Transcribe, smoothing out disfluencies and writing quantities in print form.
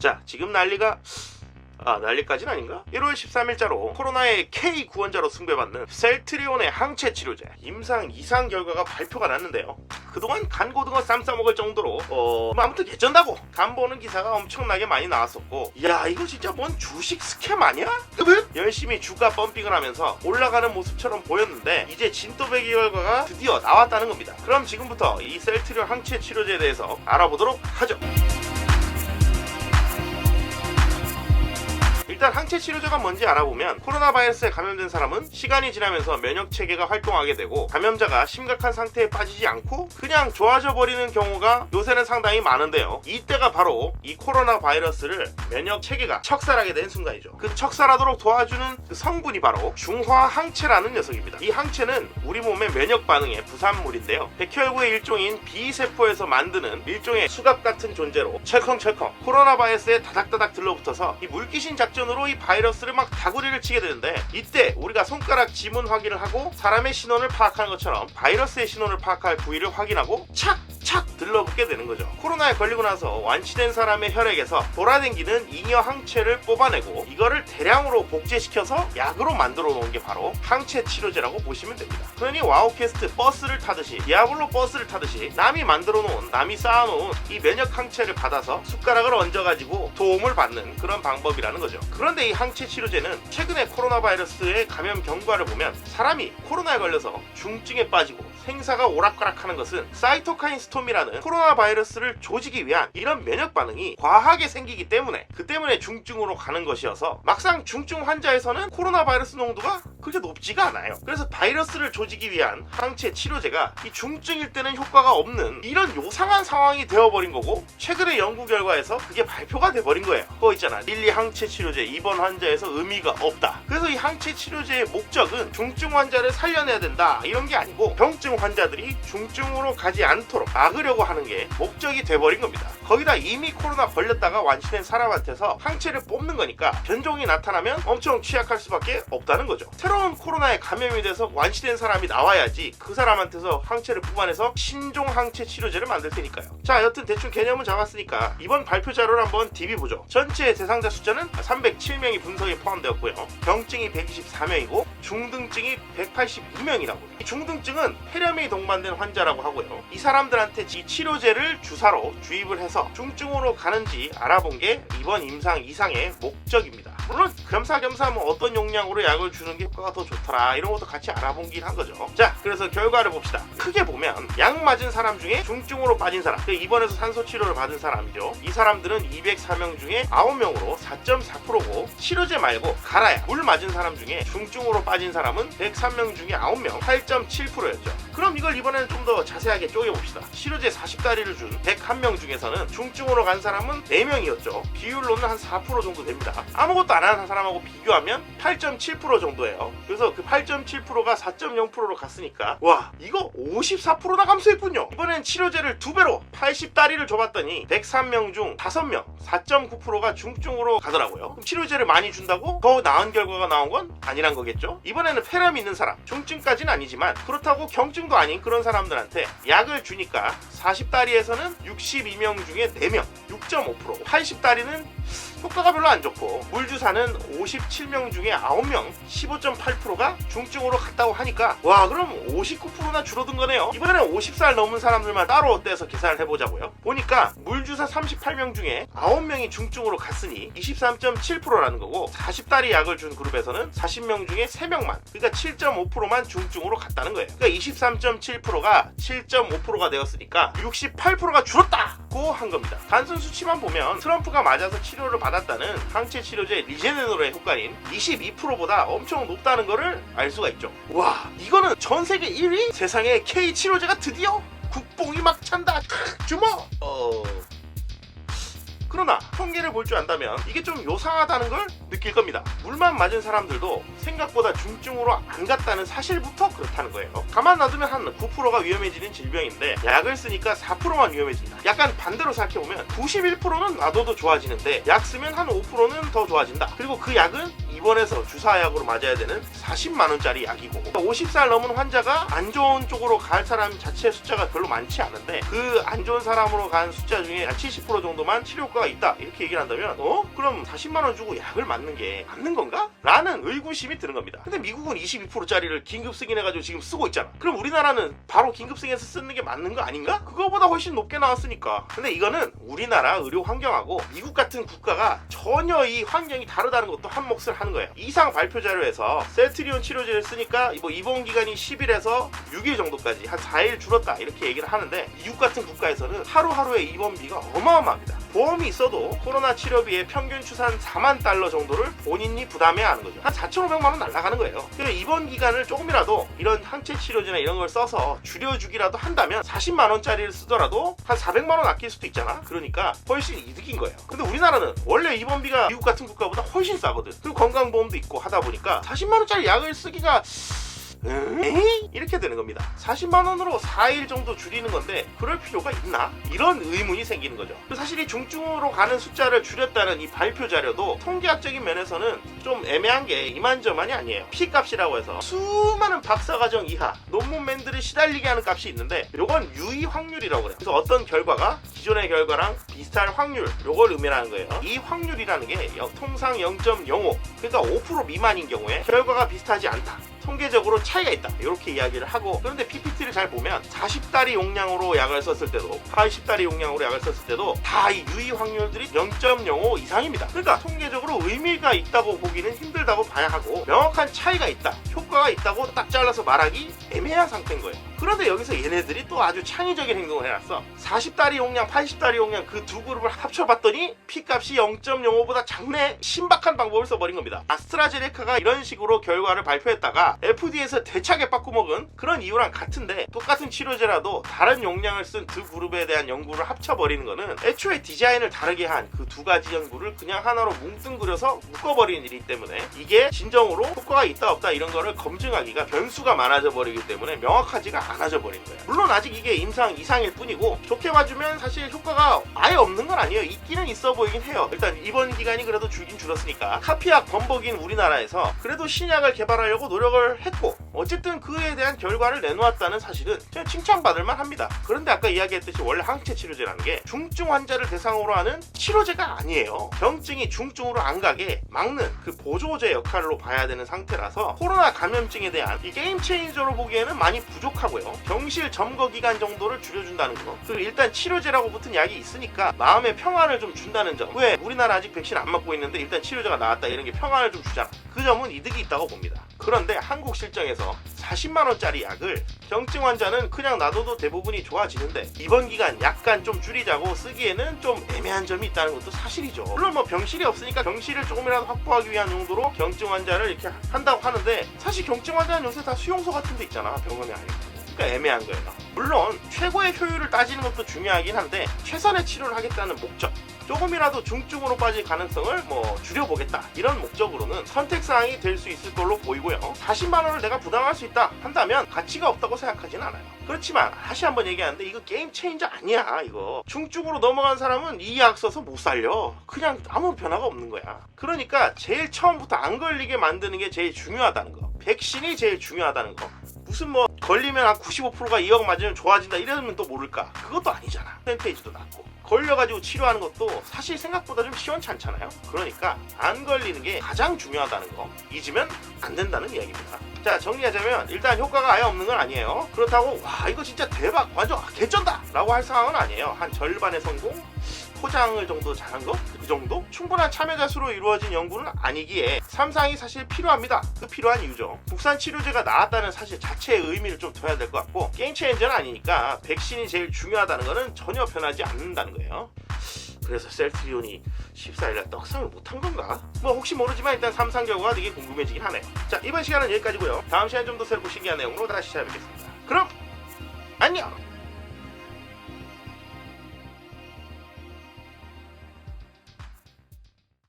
자, 지금 난리까지는 아닌가? 1월 13일자로 코로나의 K 구원자로 숭배받는 셀트리온의 항체 치료제 임상 이상 결과가 발표가 났는데요. 그동안 간 고등어 쌈 싸먹을 정도로 아무튼 개쩐다고 간 보는 기사가 엄청나게 많이 나왔었고, 야, 이거 진짜 뭔 주식 스캠 아니야? 열심히 주가 펌핑을 하면서 올라가는 모습처럼 보였는데 이제 진또배기 결과가 드디어 나왔다는 겁니다. 그럼 지금부터 이 셀트리온 항체 치료제에 대해서 알아보도록 하죠. 일단 항체 치료제가 뭔지 알아보면, 코로나 바이러스에 감염된 사람은 시간이 지나면서 면역 체계가 활동하게 되고 감염자가 심각한 상태에 빠지지 않고 그냥 좋아져 버리는 경우가 요새는 상당히 많은데요. 이때가 바로 이 코로나 바이러스를 면역 체계가 척살하게 된 순간이죠. 그 척살하도록 도와주는 그 성분이 바로 중화 항체라는 녀석입니다. 이 항체는 우리 몸의 면역 반응의 부산물인데요. 백혈구의 일종인 B세포에서 만드는 일종의 수갑 같은 존재로 철컹철컹 코로나 바이러스에 다닥다닥 들러붙어서 이 물귀신 작전으로 이 바이러스를 막 다구리를 치게 되는데, 이때 우리가 손가락 지문 확인을 하고 사람의 신원을 파악하는 것처럼 바이러스의 신원을 파악할 부위를 확인하고 착착 들러붙게 되는 거죠. 코로나에 걸리고 나서 완치된 사람의 혈액에서 돌아다니는 잉여 항체를 뽑아내고 이거를 대량으로 복제시켜서 약으로 만들어 놓은 게 바로 항체 치료제라고 보시면 됩니다. 그러니 와우 퀘스트 버스를 타듯이, 디아블로 버스를 타듯이 남이 만들어 놓은, 남이 쌓아놓은 이 면역 항체를 받아서 숟가락을 얹어가지고 도움을 받는 그런 방법이라는 거죠. 그런데 이 항체 치료제는 최근에 코로나 바이러스의 감염 경과를 보면 사람이 코로나에 걸려서 중증에 빠지고 생사가 오락가락하는 것은 사이토카인 스톰이라는 코로나 바이러스를 조지기 위한 이런 면역 반응이 과하게 생기기 때문에, 그 때문에 중증으로 가는 것이어서 막상 중증 환자에서는 코로나 바이러스 농도가 그렇게 높지가 않아요. 그래서 바이러스를 조지기 위한 항체 치료제가 이 중증일 때는 효과가 없는 이런 요상한 상황이 되어버린 거고, 최근의 연구 결과에서 그게 발표가 돼버린 거예요. 그거 있잖아, 릴리 항체 치료제 입원 환자에서 의미가 없다. 그래서 이 항체 치료제의 목적은 중증 환자를 살려내야 된다 이런 게 아니고 병증 환자들이 중증으로 가지 않도록 막으려고 하는 게 목적이 돼버린 겁니다. 거기다 이미 코로나 걸렸다가 완치된 사람한테서 항체를 뽑는 거니까 변종이 나타나면 엄청 취약할 수밖에 없다는 거죠. 새로운 코로나에 감염이 돼서 완치된 사람이 나와야지 그 사람한테서 항체를 뽑아내서 신종 항체 치료제를 만들 테니까요. 자, 여튼 대충 개념은 잡았으니까 이번 발표 자료를 한번 DB보죠. 전체 대상자 숫자는 307명이 분석에 포함되었고요. 병증이 124명이고 중등증이 182명이라고. 이 중등증은 폐렴이 동반된 환자라고 하고요. 이 사람들한테 이 치료제를 주사로 주입을 해서 중증으로 가는지 알아본 게 이번 임상 이상의 목적입니다. 물론 겸사겸사 어떤 용량으로 약을 주는 게 효과가 더 좋더라 이런 것도 같이 알아본긴 한 거죠. 자, 그래서 결과를 봅시다. 크게 보면 약 맞은 사람 중에 중증으로 빠진 사람, 입원해서 산소 치료를 받은 사람이죠. 이 사람들은 204명 중에 9명으로 4.4%고, 치료제 말고 가라약 물 맞은 사람 중에 중증으로 빠진 사람은 103명 중에 9명 8.7%였죠. 그럼 이걸 이번에는 좀 더 자세하게 쪼개봅시다. 치료제 40다리를 준 101명 중에서는 중증으로 간 사람은 4명이었죠. 비율로는 한 4% 정도 됩니다. 아무것도 안 하는 사람하고 비교하면 8.7% 정도예요. 그래서 그 8.7%가 4.0%로 갔으니까 와, 이거 54%나 감소했군요. 이번엔 치료제를 2배로 80다리를 줘봤더니 103명 중 5명 4.9%가 중증으로 가더라고요. 그럼 치료제를 많이 준다고 더 나은 결과가 나온 건 아니란 거겠죠. 이번에는 폐렴이 있는 사람, 중증까지는 아니지만 그렇다고 경증도 아닌 그런 사람들한테 약을 주니까 40다리에서는 62명 중에 4명 6.5%, 80다리는 효과가 별로 안 좋고, 물주사는 57명 중에 9명 15.8%가 중증으로 갔다고 하니까 와, 그럼 59%나 줄어든 거네요. 이번에는 50살 넘은 사람들만 따로 떼서 계산을 해보자고요. 보니까 물주사 38명 중에 9명이 중증으로 갔으니 23.7%라는 거고, 40다리 약을 준 그룹에서는 40명 중에 3명만, 그러니까 7.5%만 중증으로 갔다는 거예요. 그러니까 23.7%가 7.5%가 되었으니까 68%가 줄었다고 한 겁니다. 단순 수치만 보면 트럼프가 맞아서 치료를 받았다는 항체 치료제 리제네놀의 효과인 22%보다 엄청 높다는 거를 알 수가 있죠. 와, 이거는 전 세계 1위? 세상에 K 치료제가 드디어 국뽕이 막 찬다. 주먹! 그러나 통계를 볼 줄 안다면 이게 좀 요상하다는 걸 느낄 겁니다. 물만 맞은 사람들도 생각보다 중증으로 안 갔다는 사실부터 그렇다는 거예요. 가만 놔두면 한 9%가 위험해지는 질병인데 약을 쓰니까 4%만 위험해진다. 약간 반대로 생각해보면 91%는 놔둬도 좋아지는데 약 쓰면 한 5%는 더 좋아진다. 그리고 그 약은 입원해서 주사약으로 맞아야 되는 40만원짜리 약이고, 50살 넘은 환자가 안 좋은 쪽으로 갈 사람 자체 숫자가 별로 많지 않은데 그 안 좋은 사람으로 간 숫자 중에 한 70% 정도만 치료 효과가 있다 이렇게 얘기를 한다면 그럼 40만원 주고 약을 맞는 게 맞는 건가? 라는 의구심이 드는 겁니다. 근데 미국은 22%짜리를 긴급 승인해가지고 지금 쓰고 있잖아. 그럼 우리나라는 바로 긴급 승인해서 쓰는 게 맞는 거 아닌가? 그거보다 훨씬 높게 나왔으니까. 근데 이거는 우리나라 의료 환경하고 미국 같은 국가가 전혀 이 환경이 다르다는 것도 한 몫을 하는 거예요. 이상 발표 자료에서 셀트리온 치료제를 쓰니까 뭐 입원 기간이 10일에서 6일 정도까지 한 4일 줄었다 이렇게 얘기를 하는데, 미국 같은 국가에서는 하루하루의 입원비가 어마어마합니다. 보험이 있어도 코로나 치료비의 평균 추산 4만 달러 정도를 본인이 부담해야 하는 거죠. 한 4,500만 원 날아가는 거예요. 그러니까 입원 기간을 조금이라도 이런 항체 치료제나 이런 걸 써서 줄여주기라도 한다면 40만 원짜리를 쓰더라도 한 400만 원 아낄 수도 있잖아. 그러니까 훨씬 이득인 거예요. 근데 우리나라는 원래 입원비가 미국 같은 국가보다 훨씬 싸거든. 그리고 건강보험도 있고 하다 보니까 40만 원짜리 약을 쓰기가 이렇게 되는 겁니다. 40만 원으로 4일 정도 줄이는 건데 그럴 필요가 있나? 이런 의문이 생기는 거죠. 사실 이 중증으로 가는 숫자를 줄였다는 이 발표 자료도 통계학적인 면에서는 좀 애매한 게 이만저만이 아니에요. P값이라고 해서 수많은 박사과정 이하 논문맨들을 시달리게 하는 값이 있는데, 요건 유의 확률이라고 그래요. 그래서 어떤 결과가 기존의 결과랑 비슷할 확률, 요걸 의미하는 거예요. 이 확률이라는 게 통상 0.05, 그러니까 5% 미만인 경우에 결과가 비슷하지 않다, 통계적으로 차이가 있다 이렇게 이야기를 하고, 그런데 PPT를 잘 보면 40달이 용량으로 약을 썼을 때도 80달이 용량으로 약을 썼을 때도 다 이 유의 확률들이 0.05 이상입니다. 그러니까 통계적으로 의미가 있다고 보기는 힘들다고 봐야 하고, 명확한 차이가 있다, 효과가 있다고 딱 잘라서 말하기 애매한 상태인 거예요. 그런데 여기서 얘네들이 또 아주 창의적인 행동을 해놨어. 40달이 용량, 80달이 용량 그 두 그룹을 합쳐봤더니 P값이 0.05보다 작네. 신박한 방법을 써버린 겁니다. 아스트라제네카가 이런 식으로 결과를 발표했다가 FDA에서 대차게 빠꾸먹은 그런 이유랑 같은데, 똑같은 치료제라도 다른 용량을 쓴 두 그룹에 대한 연구를 합쳐버리는 거는 애초에 디자인을 다르게 한 그 두 가지 연구를 그냥 하나로 뭉뚱그려서 묶어버리는 일이기 때문에, 이게 진정으로 효과가 있다 없다 이런 거를 검증하기가 변수가 많아져 버리기 때문에 명확하지가 않아져 버린 거예요. 물론 아직 이게 임상 이상일 뿐이고, 좋게 봐주면 사실 효과가 아예 없는 건 아니에요. 있기는 있어 보이긴 해요. 일단 입원 기간이 그래도 줄긴 줄었으니까. 카피약 범벅인 우리나라에서 그래도 신약을 개발하려고 노력을 했고, 어쨌든 그에 대한 결과를 내놓았다는 사실은 그냥 칭찬받을 만합니다. 그런데 아까 이야기했듯이 원래 항체 치료제라는 게 중증 환자를 대상으로 하는 치료제가 아니에요. 병증이 중증으로 안 가게 막는 그 보조제 역할로 봐야 되는 상태라서, 코로나 감염증에 대한 이 게임 체인저로 보기에는 많이 부족하고요. 병실 점거 기간 정도를 줄여준다는 거, 그리고 일단 치료제라고 붙은 약이 있으니까 마음의 평안을 좀 준다는 점. 왜 우리나라 아직 백신 안 맞고 있는데 일단 치료제가 나왔다 이런 게 평안을 좀 주잖아. 그 점은 이득이 있다고 봅니다. 그런데 한국 실정에서 40만원짜리 약을 경증 환자는 그냥 놔둬도 대부분이 좋아지는데, 입원 기간 약간 좀 줄이자고 쓰기에는 좀 애매한 점이 있다는 것도 사실이죠. 물론 뭐 병실이 없으니까 병실을 조금이라도 확보하기 위한 용도로 경증 환자를 이렇게 한다고 하는데, 사실 경증 환자는 요새 다 수용소 같은 데 있잖아, 병원에 아니고. 그러니까 애매한 거예요. 물론 최고의 효율을 따지는 것도 중요하긴 한데, 최선의 치료를 하겠다는 목적, 조금이라도 중증으로 빠질 가능성을 줄여보겠다 이런 목적으로는 선택사항이 될 수 있을 걸로 보이고요. 40만원을 내가 부담할 수 있다 한다면 가치가 없다고 생각하진 않아요. 그렇지만 다시 한번 얘기하는데, 이거 게임 체인저 아니야. 이거 중증으로 넘어간 사람은 이 약 써서 못 살려. 그냥 아무 변화가 없는 거야. 그러니까 제일 처음부터 안 걸리게 만드는 게 제일 중요하다는 거, 백신이 제일 중요하다는 거. 무슨 걸리면 한 95%가 이 약 맞으면 좋아진다 이러면 또 모를까? 그것도 아니잖아. 퍼센테이지도 낮고, 걸려가지고 치료하는 것도 사실 생각보다 좀 시원찮잖아요. 그러니까 안 걸리는 게 가장 중요하다는 거 잊으면 안 된다는 이야기입니다. 자, 정리하자면 일단 효과가 아예 없는 건 아니에요. 그렇다고 와 이거 진짜 대박 완전 개쩐다 라고 할 상황은 아니에요. 한 절반의 성공, 포장을 정도 잘한 거, 그 정도? 충분한 참여자 수로 이루어진 연구는 아니기에 3상이 사실 필요합니다. 그 필요한 이유죠. 국산 치료제가 나왔다는 사실 자체의 의미를 좀 둬야 될 것 같고, 게임 체인저는 아니니까 백신이 제일 중요하다는 거는 전혀 변하지 않는다는 거예요. 그래서 셀트리온이 14일날 떡상을 못한 건가? 혹시 모르지만 일단 3상 결과가 되게 궁금해지긴 하네요. 자, 이번 시간은 여기까지고요. 다음 시간 좀 더 새롭고 신기한 내용으로 다시 찾아뵙겠습니다. 그럼 안녕!